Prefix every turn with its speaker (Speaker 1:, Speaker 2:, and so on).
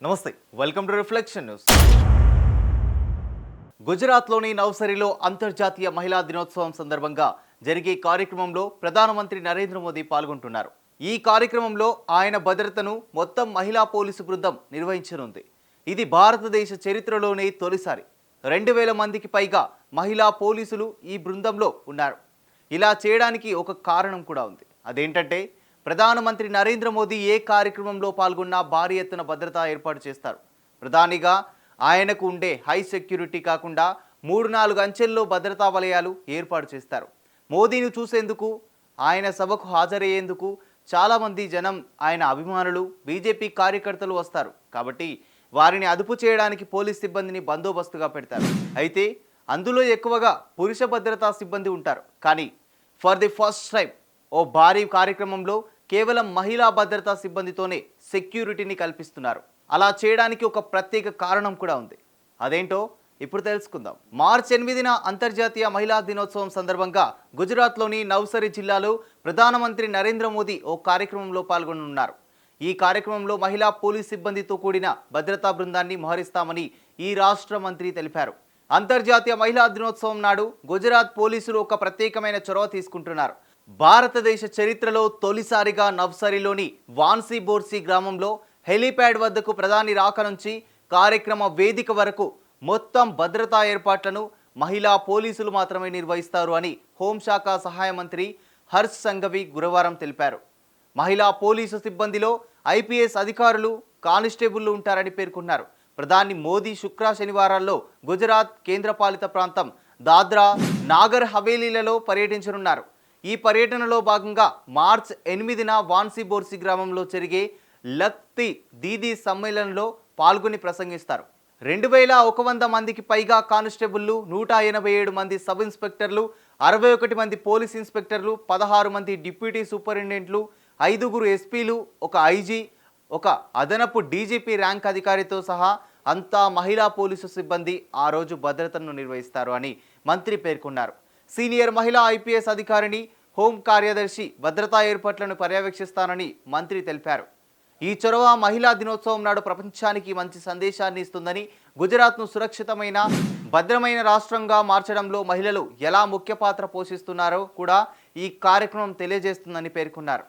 Speaker 1: నమస్తే, welcome to reflection news. గుజరాత్లోని నవ్సరీలో అంతర్జాతీయ మహిళా దినోత్సవం సందర్భంగా జరిగే కార్యక్రమంలో ప్రధానమంత్రి నరేంద్ర మోదీ పాల్గొంటున్నారు. ఈ కార్యక్రమంలో ఆయన భద్రతను మొత్తం మహిళా పోలీసు బృందం నిర్వహించనుంది. ఇది భారతదేశ చరిత్రలోనే తొలిసారి. 2000 మందికి పైగా మహిళా పోలీసులు ఈ బృందంలో ఉన్నారు. ఇలా చేయడానికి ఒక కారణం కూడా ఉంది. అదేంటంటే ప్రధానమంత్రి నరేంద్ర మోదీ ఏ కార్యక్రమంలో పాల్గొన్నా భారీ ఎత్తున భద్రత ఏర్పాటు చేస్తారు. ప్రధానిగా ఆయనకు ఉండే హై సెక్యూరిటీ కాకుండా 3-4 అంచెల్లో భద్రతా వలయాలు ఏర్పాటు చేస్తారు. మోదీని చూసేందుకు, ఆయన సభకు హాజరయ్యేందుకు చాలామంది జనం, ఆయన అభిమానులు, బీజేపీ కార్యకర్తలు వస్తారు. కాబట్టి వారిని అదుపు చేయడానికి పోలీస్ సిబ్బందిని బందోబస్తుగా పెడతారు. అయితే అందులో ఎక్కువగా పురుష భద్రతా సిబ్బంది ఉంటారు. కానీ ఫర్ ది ఫస్ట్ టైం ఓ భారీ కార్యక్రమంలో కేవలం మహిళా భద్రతా సిబ్బందితోనే సెక్యూరిటీని కల్పిస్తున్నారు. అలా చేయడానికి ఒక ప్రత్యేక కారణం కూడా ఉంది. అదేంటో ఇప్పుడు తెలుసుకుందాం. మార్చి 8న అంతర్జాతీయ మహిళా దినోత్సవం సందర్భంగా గుజరాత్లోని నవ్సరీ జిల్లాలో ప్రధానమంత్రి నరేంద్ర మోదీ ఓ కార్యక్రమంలో పాల్గొనున్నారు. ఈ కార్యక్రమంలో మహిళా పోలీస్ సిబ్బందితో కూడిన భద్రతా బృందాన్ని మోహరిస్తామని ఈ రాష్ట్ర మంత్రి తెలిపారు. అంతర్జాతీయ మహిళా దినోత్సవం నాడు గుజరాత్ పోలీసులు ఒక ప్రత్యేకమైన చొరవ తీసుకుంటున్నారు. భారతదేశ చరిత్రలో తొలిసారిగా నవ్సరీలోని వాన్సీ బోర్సీ గ్రామంలో హెలీప్యాడ్ వద్దకు ప్రధాని రాక నుంచి కార్యక్రమ వేదిక వరకు మొత్తం భద్రతా ఏర్పాట్లను మహిళా పోలీసులు మాత్రమే నిర్వహిస్తారు అని హోంశాఖ సహాయ మంత్రి హర్ష్ సంఘవి గురువారం తెలిపారు. మహిళా పోలీసు సిబ్బందిలో ఐపీఎస్ అధికారులు, కానిస్టేబుళ్లు ఉంటారని పేర్కొన్నారు. ప్రధాని మోదీ శుక్ర-శనివారాల్లో గుజరాత్ కేంద్రపాలిత ప్రాంతం దాద్రా నాగర్ హవేలీలలో పర్యటించనున్నారు. ఈ పర్యటనలో భాగంగా మార్చి 8న వాన్సీ బోర్సీ గ్రామంలో జరిగే లక్తి దీదీ సమ్మేళనంలో పాల్గొని ప్రసంగిస్తారు. 2100 మందికి పైగా కానిస్టేబుళ్లు, 187 మంది సబ్ ఇన్స్పెక్టర్లు, 61 మంది పోలీస్ ఇన్స్పెక్టర్లు, 16 మంది డిప్యూటీ సూపరింటెండెంట్లు, 5 ఎస్పీలు, 1 ఐజీ, 1 అదనపు డీజీపీ ర్యాంక్ అధికారితో సహా అంతా మహిళా పోలీసు సిబ్బంది ఆ రోజు భద్రతను నిర్వహిస్తారు అని మంత్రి పేర్కొన్నారు. సీనియర్ మహిళా ఐపీఎస్ అధికారిని, హోం కార్యదర్శి భద్రతా ఏర్పాట్లను పర్యవేక్షిస్తానని మంత్రి తెలిపారు. ఈ చొరవ మహిళా దినోత్సవం నాడు ప్రపంచానికి మంచి సందేశాన్ని ఇస్తుందని, గుజరాత్ను సురక్షితమైన, భద్రమైన రాష్ట్రంగా మార్చడంలో మహిళలు ఎలా ముఖ్య పాత్ర పోషిస్తున్నారో కూడా ఈ కార్యక్రమం తెలియజేస్తుందని పేర్కొన్నారు.